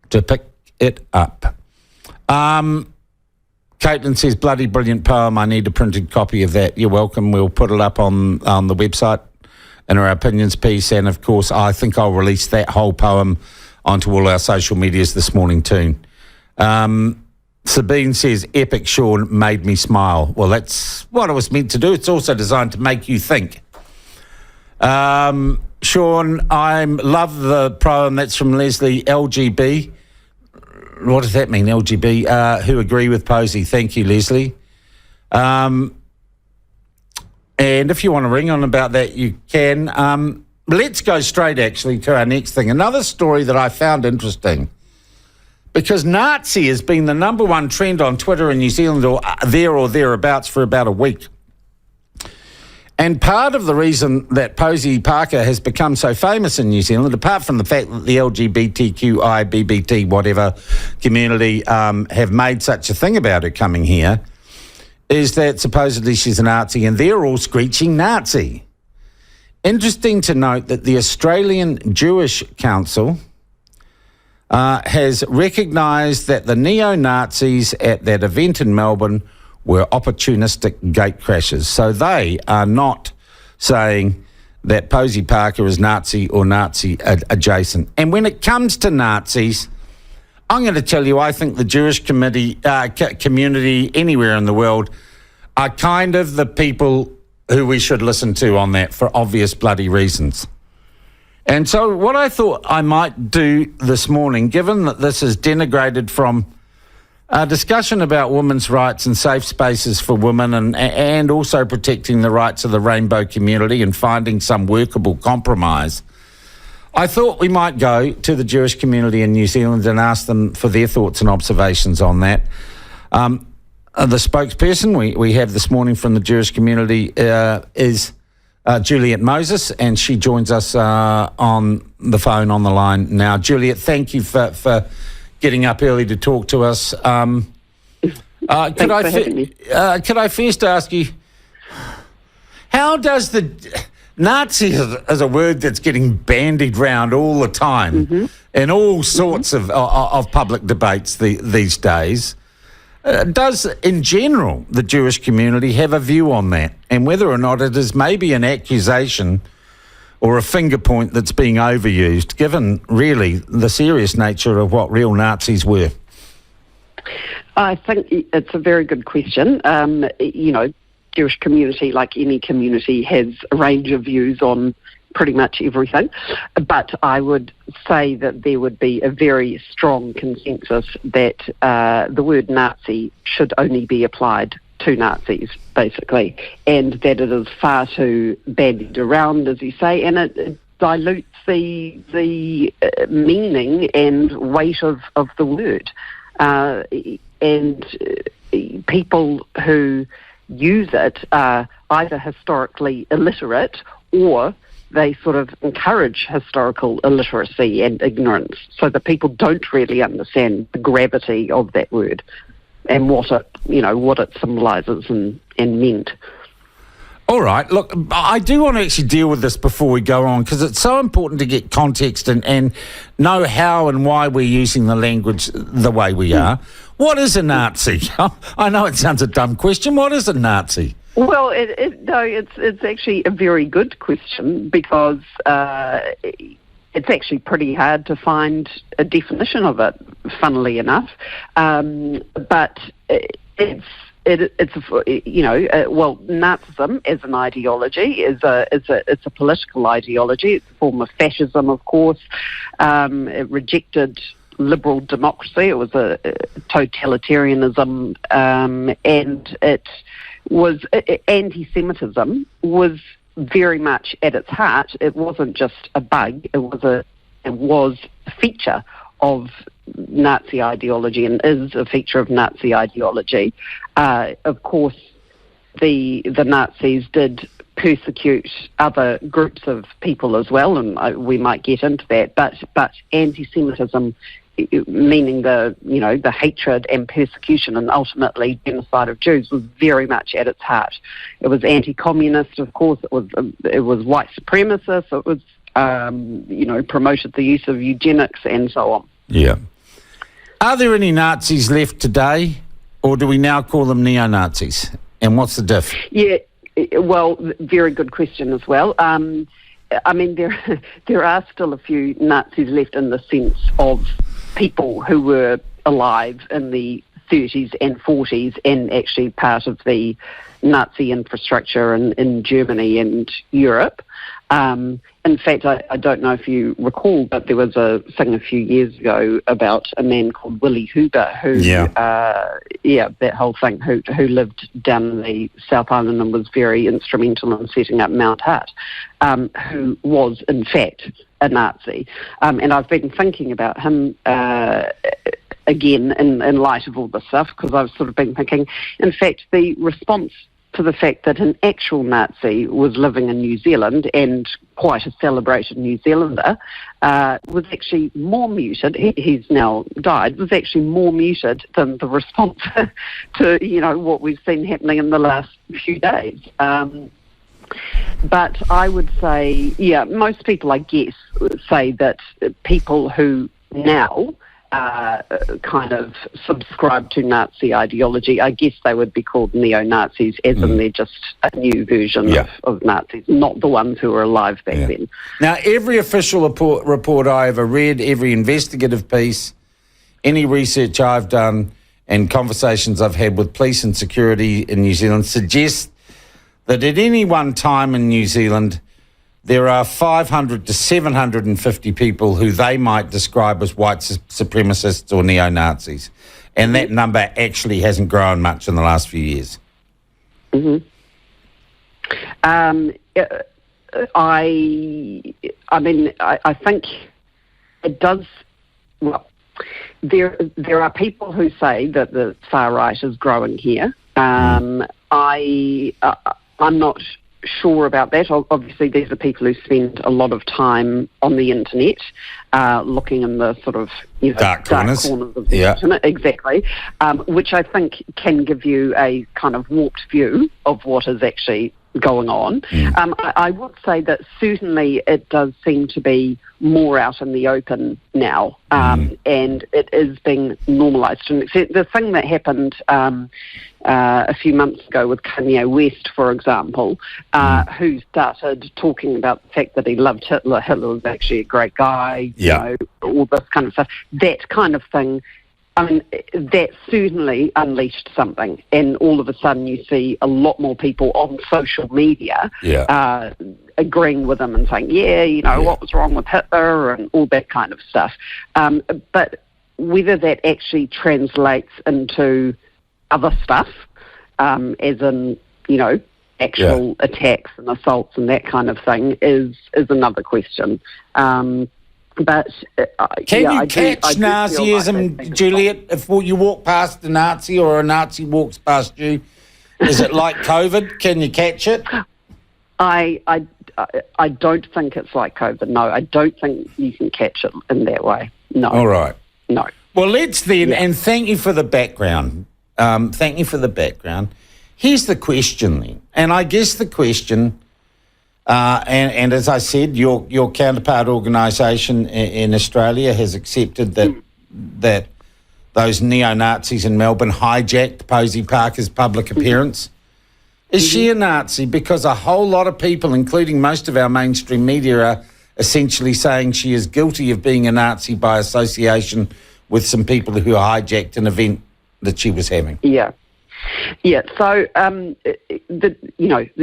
to pick it up. Caitlin says, bloody brilliant poem. I need a printed copy of that. You're welcome. We'll put it up on the website in our opinions piece. And, of course, I think I'll release that whole poem onto all our social medias this morning too. Sabine says, epic, Sean, made me smile. Well, that's what it was meant to do. It's also designed to make you think. Sean, I love the poem. That's from Leslie, LGB. What does that mean, LGB? Who agree with Posie. Thank you, Leslie. And if you want to ring on about that, you can. Let's go straight, actually, to our next thing. Another story that I found interesting, because Nazi has been the number one trend on Twitter in New Zealand, or thereabouts, for about a week. And part of the reason that Posie Parker has become so famous in New Zealand, apart from the fact that the LGBTQI, BBT, whatever community have made such a thing about her coming here, is that supposedly she's a Nazi and they're all screeching Nazi. Interesting to note that the Australian Jewish Council has recognised that the neo-Nazis at that event in Melbourne were opportunistic gatecrashers. So they are not saying that Posie Parker is Nazi or Nazi adjacent. And when it comes to Nazis, I'm going to tell you, I think the Jewish community anywhere in the world are kind of the people who we should listen to on that for obvious bloody reasons. And so what I thought I might do this morning, given that this is denigrated from a discussion about women's rights and safe spaces for women and also protecting the rights of the rainbow community and finding some workable compromise, I thought we might go to the Jewish community in New Zealand and ask them for their thoughts and observations on that. The spokesperson we have this morning from the Jewish community is Juliet Moses, and she joins us on the phone on the line now. Juliet, thank you for getting up early to talk to us. Could I first ask you, how does the Nazi is a word that's getting bandied round all the time in all sorts of public debates these days? Does, in general, the Jewish community have a view on that, and whether or not it is maybe an accusation or a finger point that's being overused, given really the serious nature of what real Nazis were? I think it's a very good question. Jewish community, like any community, has a range of views on pretty much everything. But I would say that there would be a very strong consensus that the word Nazi should only be applied to Nazis, basically, and that it is far too bandied around, as you say, and it dilutes the meaning and weight of the word. And people who use it are either historically illiterate or they sort of encourage historical illiteracy and ignorance, so that people don't really understand the gravity of that word and what it symbolises and meant. All right. Look, I do want to actually deal with this before we go on, because it's so important to get context and know how and why we're using the language the way we are. What is a Nazi? I know it sounds a dumb question. What is a Nazi? Well, it's actually a very good question, because it's actually pretty hard to find a definition of it, funnily enough. But Nazism as an ideology is a political ideology. It's a form of fascism, of course. It rejected liberal democracy. It was a totalitarianism, and it was anti-Semitism was very much at its heart. It wasn't just a bug. It was a feature of Nazi ideology, and is a feature of Nazi ideology. Of course, the Nazis did persecute other groups of people as well, and we might get into that. But anti-Semitism, meaning the hatred and persecution and ultimately genocide of Jews, was very much at its heart. It was anti-communist, of course. It was white supremacist. It was promoted the use of eugenics and so on. Yeah. Are there any Nazis left today, or do we now call them neo-Nazis? And what's the diff? Yeah, well, very good question as well. I mean, there are still a few Nazis left in the sense of people who were alive in the 30s and 40s and actually part of the Nazi infrastructure in Germany and Europe. In fact, I don't know if you recall, but there was a thing a few years ago about a man called Willy Huber, who, that whole thing, who lived down in the South Island and was very instrumental in setting up Mount Hart, who was, in fact, a Nazi. And I've been thinking about him again in light of all this stuff, because I've sort of been thinking, in fact, the response to the fact that an actual Nazi was living in New Zealand and quite a celebrated New Zealander was actually more muted. He's now died. Was actually more muted than the response to what we've seen happening in the last few days. But I would say, most people, I guess, say that people who now kind of subscribe to Nazi ideology, I guess they would be called neo-Nazis, as in they're just a new version of Nazis, not the ones who were alive back then. Now, every official report I ever read, every investigative piece, any research I've done, and conversations I've had with police and security in New Zealand suggests that at any one time in New Zealand, there are 500 to 750 people who they might describe as white supremacists or neo-Nazis. And that number actually hasn't grown much in the last few years. Mm-hmm. I think it does. Well, there are people who say that the far right is growing here. I'm not sure about that. Obviously, these are people who spend a lot of time on the internet, looking in the sort of dark corners of the internet, exactly, which I think can give you a kind of warped view of what is actually going on. I would say that certainly it does seem to be more out in the open now, and it is being normalised. And the thing that happened a few months ago with Kanye West, for example, who started talking about the fact that he loved Hitler. Hitler was actually a great guy, all this kind of stuff. That kind of thing, I mean, that certainly unleashed something. And all of a sudden you see a lot more people on social media agreeing with him and saying, what was wrong with Hitler and all that kind of stuff. But whether that actually translates into other stuff, as in, actual attacks and assaults and that kind of thing, is another question. But can you catch Nazism, Juliet? If you walk past a Nazi or a Nazi walks past you, is it like COVID? Can you catch it? I don't think it's like COVID. No, I don't think you can catch it in that way. No. All right. No. Well, let's then, and thank you for the background. Here's the question then, and I guess the question. And as I said, your counterpart organisation in Australia has accepted that those neo-Nazis in Melbourne hijacked Posie Parker's public appearance. Is she a Nazi? Because a whole lot of people, including most of our mainstream media, are essentially saying she is guilty of being a Nazi by association with some people who hijacked an event that she was having. Yeah. So the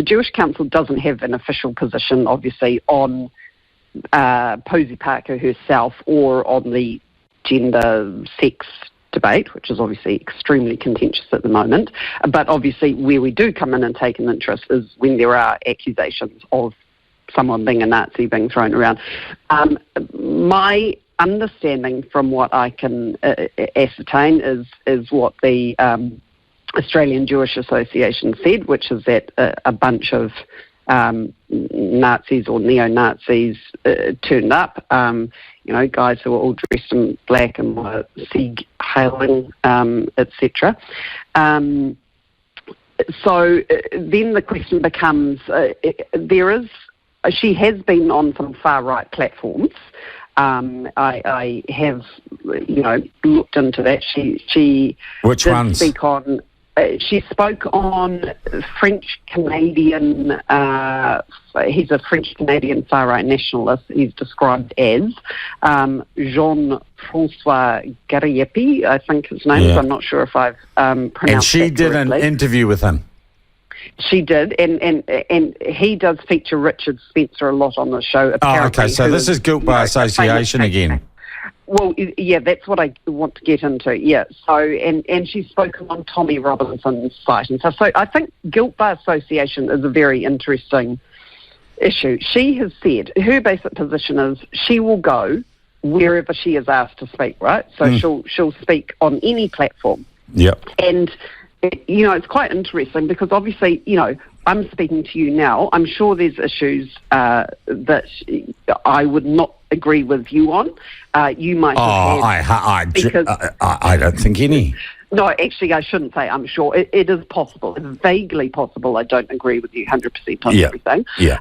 Jewish Council doesn't have an official position, obviously, on Posie Parker herself or on the gender-sex debate, which is obviously extremely contentious at the moment. But obviously, where we do come in and take an interest is when there are accusations of someone being a Nazi being thrown around. My understanding from what I can ascertain is what the Australian Jewish Association said, which is that a bunch of Nazis or neo-Nazis turned up, guys who were all dressed in black and were Sieg hailing, etc. So then the question becomes, she has been on some far-right platforms, I have, looked into that. She Which did ones? speak on. She spoke on French Canadian. He's a French Canadian far right nationalist. He's described as Jean-Francois Gariepi, I think his name is. I'm not sure if I've pronounced And she that did correctly. an interview with him. She did, and he does feature Richard Spencer a lot on the show. Apparently, okay. So this is guilt by association again. Well, yeah, that's what I want to get into. Yeah, so and she's spoken on Tommy Robinson's site and stuff. So I think guilt by association is a very interesting issue. She has said her basic position is she will go wherever she is asked to speak. Right, so she'll speak on any platform. Yep. And it's quite interesting because obviously, I'm speaking to you now. I'm sure there's issues that I would not agree with you on. You might have I don't think any. No, actually, I shouldn't say I'm sure. It is possible. It's vaguely possible I don't agree with you 100% on everything. Yeah.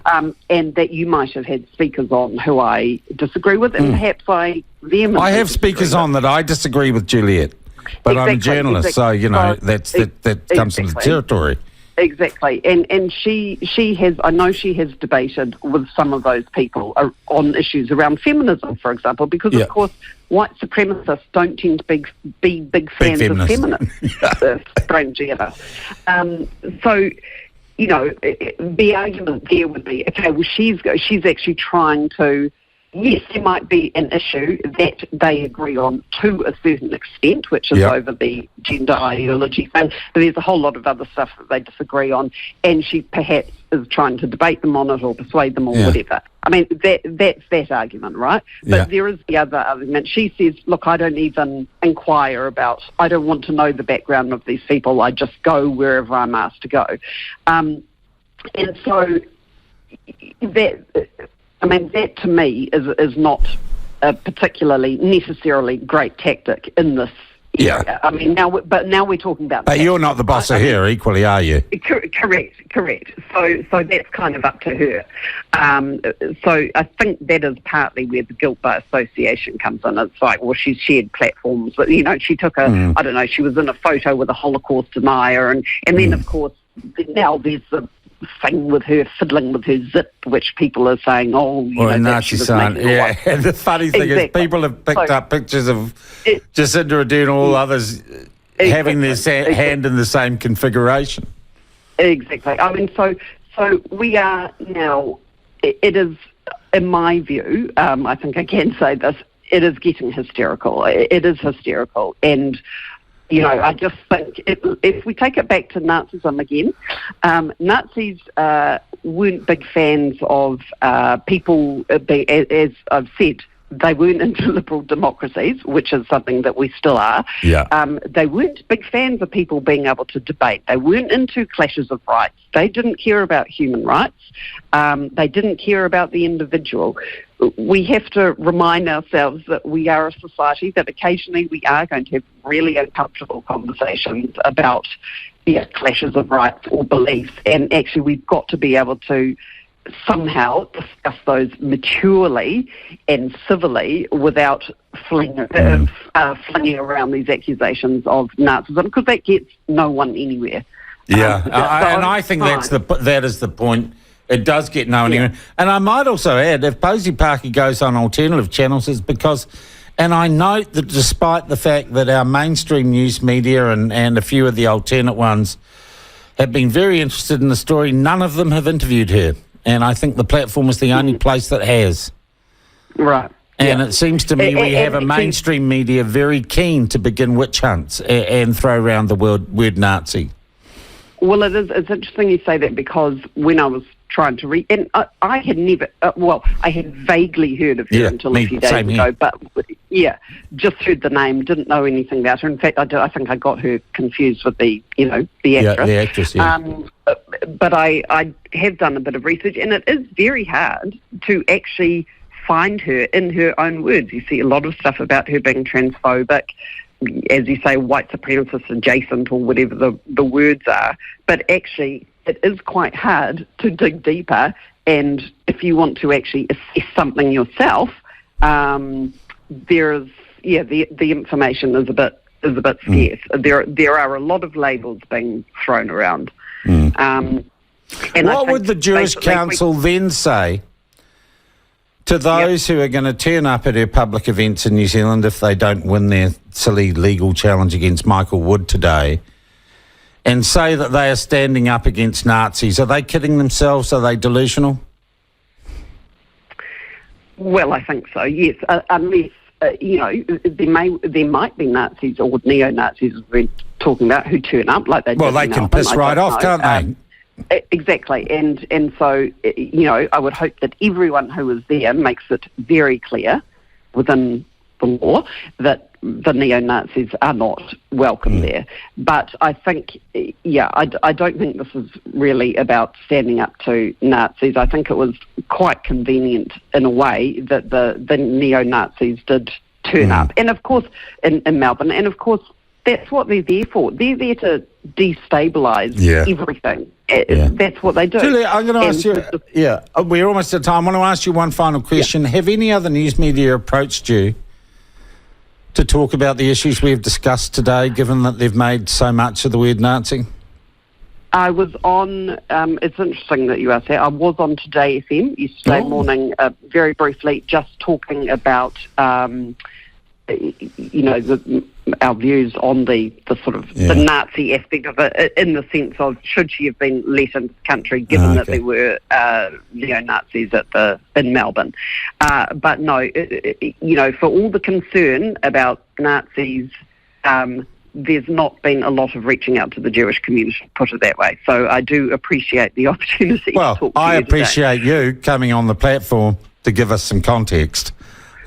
And that you might have had speakers on who I disagree with, and perhaps I vehemently I have speakers on that I disagree with, Juliet. But I'm a journalist, so, that comes from the territory. Exactly. And she has, I know she has debated with some of those people on issues around feminism, for example, because, of course, white supremacists don't tend to be big fans of feminists, strangely enough. So, the argument there would be, okay, well, she's actually trying to, yes, there might be an issue that they agree on to a certain extent, which is over the gender ideology thing, but there's a whole lot of other stuff that they disagree on, and she perhaps is trying to debate them on it or persuade them or whatever. I mean, that's that argument, right? But there is the other argument. She says, look, I don't even inquire I don't want to know the background of these people. I just go wherever I'm asked to go. And so that to me is not a particularly necessarily great tactic in this area. Yeah. I mean, now we're talking about. But you're not the boss of her, equally, are you? Correct. So that's kind of up to her. So I think that is partly where the guilt by association comes in. It's like, well, she's shared platforms, but she took I don't know, she was in a photo with a Holocaust denier, and then of course now there's the thing with her fiddling with her zip, which people are saying, Nazi sign. Yeah, and the funny thing is people have picked up pictures of Jacinda Ardern and all others having their hand in the same configuration. Exactly. I mean, so we are now, it is, in my view, I think I can say this, it is getting hysterical. It is hysterical. And I just think if we take it back to Nazism again, Nazis weren't big fans of people, as I've said, they weren't into liberal democracies, which is something that we still are. Yeah. They weren't big fans of people being able to debate. They weren't into clashes of rights. They didn't care about human rights. They didn't care about the individual. We have to remind ourselves that we are a society that occasionally we are going to have really uncomfortable conversations about clashes of rights or beliefs, and actually we've got to be able to somehow discuss those maturely and civilly without flinging around these accusations of Nazism, because that gets no one anywhere. Yeah, and I think that is the point. It does get no one anywhere. And I might also add, if Posie Parker goes on alternative channels, it's because, and I note that despite the fact that our mainstream news media and a few of the alternate ones have been very interested in the story, none of them have interviewed her. And I think the platform is the only place that has. Right. And it seems to me we have a mainstream media very keen to begin witch hunts and throw around the word Nazi. Well, it's interesting you say that, because when I was trying to read, and I had never, I had vaguely heard of her until a few days ago, but just heard the name, didn't know anything about her. In fact, I think I got her confused with the actress. Yeah, the actress, but I have done a bit of research, and it is very hard to actually find her in her own words. You see a lot of stuff about her being transphobic, as you say, white supremacist adjacent, or whatever the words are. But actually, it is quite hard to dig deeper, and if you want to actually assess something yourself, there's the information is a bit scarce. There are a lot of labels being thrown around. And what would the Jewish Council then say to those who are going to turn up at her public events in New Zealand if they don't win their silly legal challenge against Michael Wood today, and say that they are standing up against Nazis? Are they kidding themselves? Are they delusional? Well, I think so, yes, unless, there might be Nazis or neo-Nazis we're talking about who turn up like they did. Well, they can piss right off, can't they? Exactly, and so, I would hope that everyone who is there makes it very clear within the law that the neo-Nazis are not welcome there. But I think, I don't think this is really about standing up to Nazis. I think it was quite convenient in a way that the neo-Nazis did turn up. And of course, in Melbourne, and of course, that's what they're there for. They're there to destabilise everything. That's what they do. Julia, I'm going to ask you, we're almost at time. I want to ask you one final question. Have any other news media approached you to talk about the issues we've discussed today, given that they've made so much of the word Nazi? I was on, it's interesting that you asked that, I was on Today FM yesterday morning, very briefly, just talking about, our views on the sort of the Nazi aspect of it, in the sense of should she have been let into the country, given that there were neo-Nazis in Melbourne. But no, for all the concern about Nazis, there's not been a lot of reaching out to the Jewish community, put it that way. So I do appreciate the opportunity to talk to you I today. appreciate you coming on the platform to give us some context.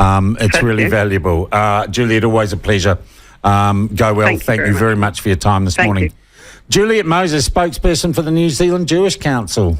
It's really valuable. Juliet, always a pleasure. Go well. Thank you very much for your time this morning. You. Juliet Moses, spokesperson for the New Zealand Jewish Council.